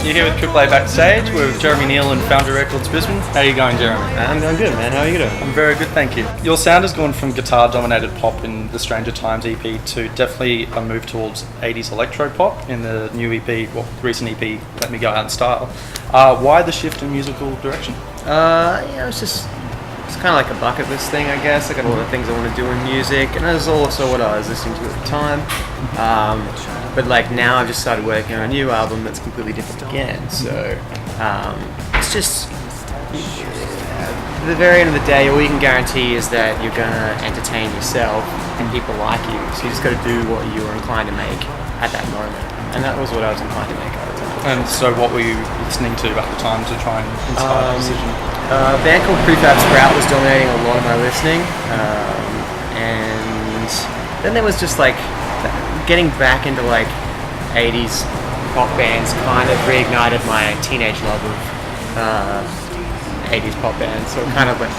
You're here with AAA Backstage. We're with Jeremy Neale and Foundry Records Brisbane. How are you going, Jeremy? I'm going good, man. How are you doing? I'm very good, thank you. Your sound has gone from guitar-dominated pop in the Stranger Times EP to definitely a move towards 80s electro pop in the new EP, well, recent EP, Let Me Go Out in Style. Why the shift in musical direction? It's kind of like a bucket list thing, I guess. I got a lot of things I want to do in music, and that's also what I was listening to at the time. But like now, I've just started working on a new album that's completely different again. So it's just at the very end of the day, all you can guarantee is that you're gonna entertain yourself and people like you. So you just got to do what you were inclined to make at that moment, and that was what I was inclined to make at the time. And so, what were you listening to at the time to try and inspire the decision? A band called Prefab Sprout was dominating a lot of my listening, and then there was just like getting back into like 80s pop bands kind of reignited my teenage love of 80s pop bands, so it kind of like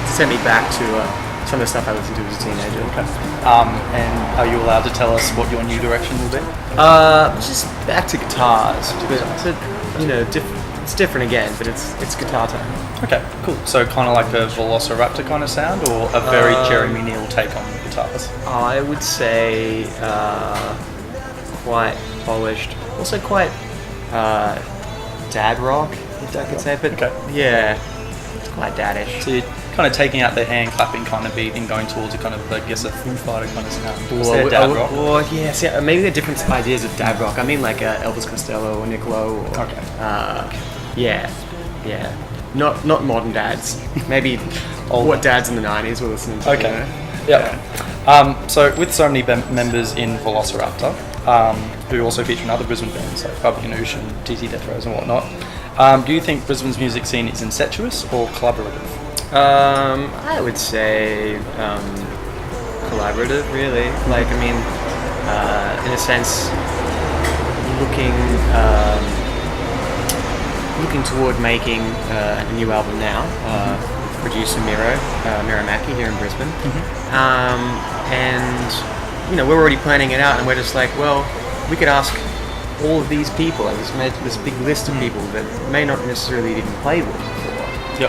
sent me back to some of the stuff I listened to as a teenager. Okay. And are you allowed to tell us what your new direction will be? Just back to guitars, it's different again, but it's guitar time. Okay, cool. So kind of like a Velociraptor kind of sound, or a very Jeremy Neale take on the guitars? I would say quite polished, also quite dad rock, if I could say, but okay. Yeah, it's quite daddish. So you're kind of taking out the hand clapping kind of beat and going towards a kind of, I guess, a Foo Fighter kind of sound. Dad rock? Well, yes, yeah, maybe they're different ideas of dad rock. I mean like Elvis Costello or Nick Lowe. Or, okay. Yeah. Not modern dads. Maybe what dads in the 90s were listening to. Okay. You know? Yeah. So with so many members in Velociraptor, who also feature in other Brisbane bands like Bubba Ganoush and TT Death Rows and whatnot, do you think Brisbane's music scene is incestuous or collaborative? I would say collaborative, really. Like, I mean, in a sense, looking toward making a new album now. Producer Miro Mackey here in Brisbane, and we're already planning it out, and we're just like, well, we could ask all of these people, like this big list of people that may not necessarily even played with before,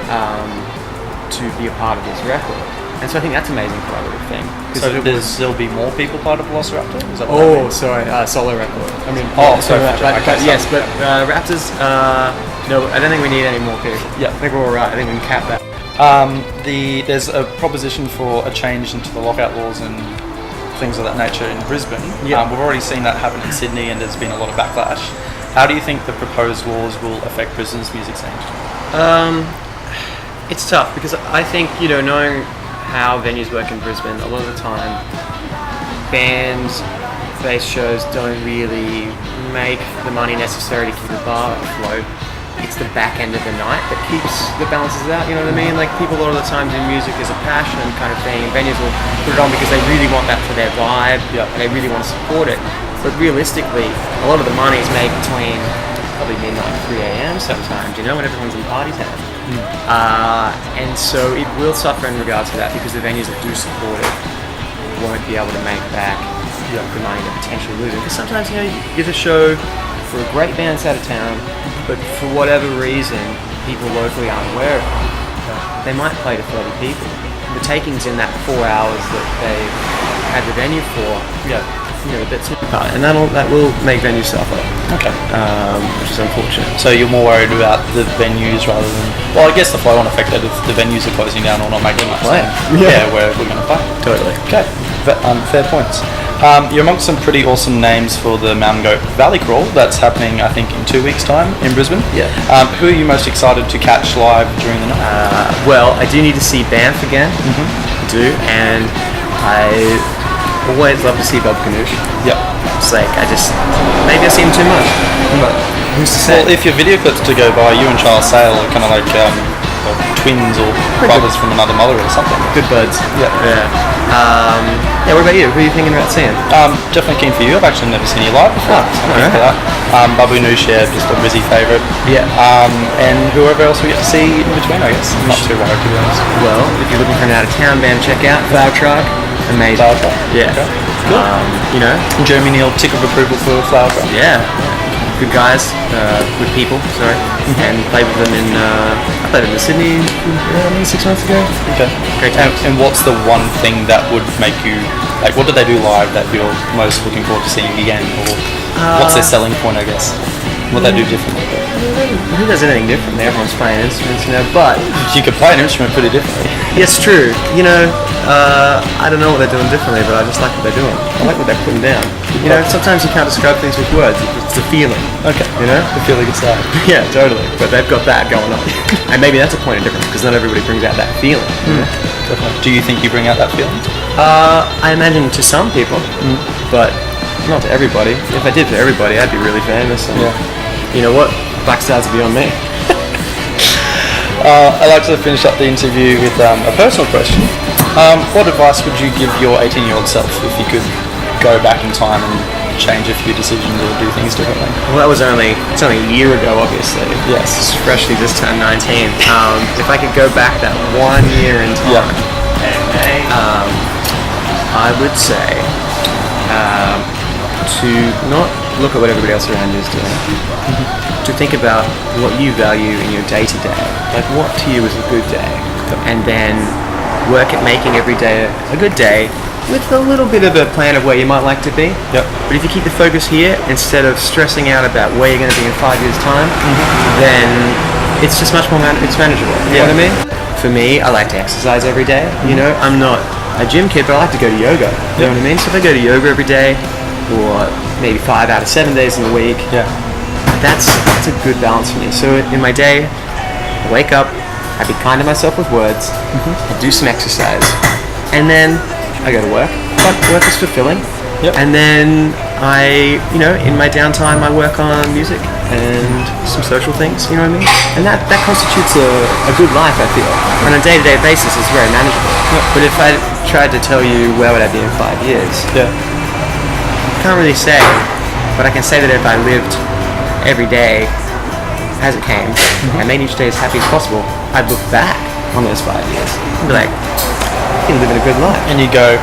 to be a part of this record. And so I think that's an amazing collaborative thing. So there'll be more people part of Velociraptor? Is that solo record. I mean, yes, but Raptors, no, I don't think we need any more people. Yeah, I think we're all right. I think we can cap that. There's a proposition for a change into the Lockout Laws and things of that nature in Brisbane. Yeah. We've already seen that happen in Sydney, and there's been a lot of backlash. How do you think the proposed laws will affect Brisbane's music scene? It's tough because I think, knowing how venues work in Brisbane, a lot of the time band-based shows don't really make the money necessary to keep the bar afloat. It's the back end of the night that balances it out, you know what I mean? Like, people a lot of the time do music as a passion kind of thing, and venues will put it on because they really want that for their vibe, and they really want to support it. But realistically, a lot of the money is made between probably midnight and 3 a.m. sometimes, when everyone's in party town. And so it will suffer in regards to that, because the venues that do support it won't be able to make back the money they're potentially losing. Because sometimes, you give a show for a great band out of town, but for whatever reason, people locally aren't aware of it. They might play to 30 people. The takings in that 4 hours that they had the venue for, that's and that will make venues suffer. Okay. Which is unfortunate. So you're more worried about the venues rather than, well, I guess the flow-on effect that if the venues are closing down or not making much sense. Yeah, we're going to play. Totally. Okay. Fair points. You're amongst some pretty awesome names for the Mountain Goat Valley Crawl that's happening, I think, in 2 weeks' time in Brisbane. Yeah. Who are you most excited to catch live during the night? Well, I do need to see Banff again. I do, and I always love to see Bubba Ganoush. Yep. It's like, maybe I see him too much. But who's to say? Well, if your video clips to go by, you and Charles Sale are kind of like twins or brothers from another mother or something. Good buds. Yeah. What about you? Who are you thinking about seeing? Definitely keen for you. I've actually never seen you live before. Alright. For that. Bubba Ganoush, just a Brizzy favourite. Yeah. And whoever else we get to see in between, I guess. Not too worried, to be honest. Well, if you're looking for an out-of-town band, check out Flower Truck. Amazing. Flower Truck. Yeah. Okay. Cool. And Jeremy Neale, tick of approval for Flower Truck. Yeah. good guys, good people, sorry, and played with them I played in the Sydney 6 months ago. Okay. Great times. And what's the one thing that would make you, like, what do they do live that you're most looking forward to seeing again, or what's their selling point, I guess? What they do differently? Who does anything differently? Everyone's playing instruments, but You could play an instrument pretty differently. it's true. I don't know what they're doing differently, but I just like what they're doing. I like what they're putting down. Sometimes you can't describe things with words. It's a feeling. Okay. The feeling inside. Yeah, totally. But they've got that going on. And maybe that's a point of difference, because not everybody brings out that feeling. Definitely. Do you think you bring out that feeling? I imagine to some people, but not to everybody. If I did for everybody, I'd be really famous. And you know what? Black stars would be on me. I'd like to finish up the interview with a personal question. What advice would you give your 18-year-old self if you could go back in time and change a few decisions or do things differently? Well, it's only a year ago, obviously. Yes. Freshly just turned 19. If I could go back that 1 year in time, I would say to not look at what everybody else around you is doing. To think about what you value in your day-to-day. Like, what to you is a good day. And then work at making every day a good day with a little bit of a plan of where you might like to be. Yep. But if you keep the focus here, instead of stressing out about where you're going to be in 5 years' time, then it's just much more it's manageable. You know what I mean? For me, I like to exercise every day. I'm not a gym kid, but I like to go to yoga. You know what I mean? So if I go to yoga every day, or maybe 5 out of 7 days in a week, that's a good balance for me. So in my day, I wake up, I be kind to myself with words, I do some exercise, and then I go to work. But work is fulfilling. And then in my downtime, I work on music and some social things, you know what I mean? And that constitutes a good life, I feel. On a day-to-day basis, it's very manageable. But if I tried to tell you where would I be in 5 years, I can't really say, but I can say that if I lived every day as it came and made each day as happy as possible, I'd look back on those 5 years and be like, you're living a good life. And you go,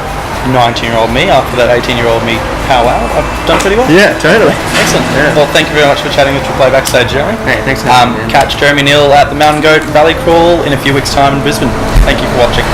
19-year-old me, after that 18-year-old me, wow, I've done pretty well. Yeah, totally. Excellent. Yeah. Well, thank you very much for chatting with AAA Backstage, Jeremy. Hey, thanks for having me, man. Catch Jeremy Neale at the Mountain Goat Valley Crawl in a few weeks' time in Brisbane. Thank you for watching.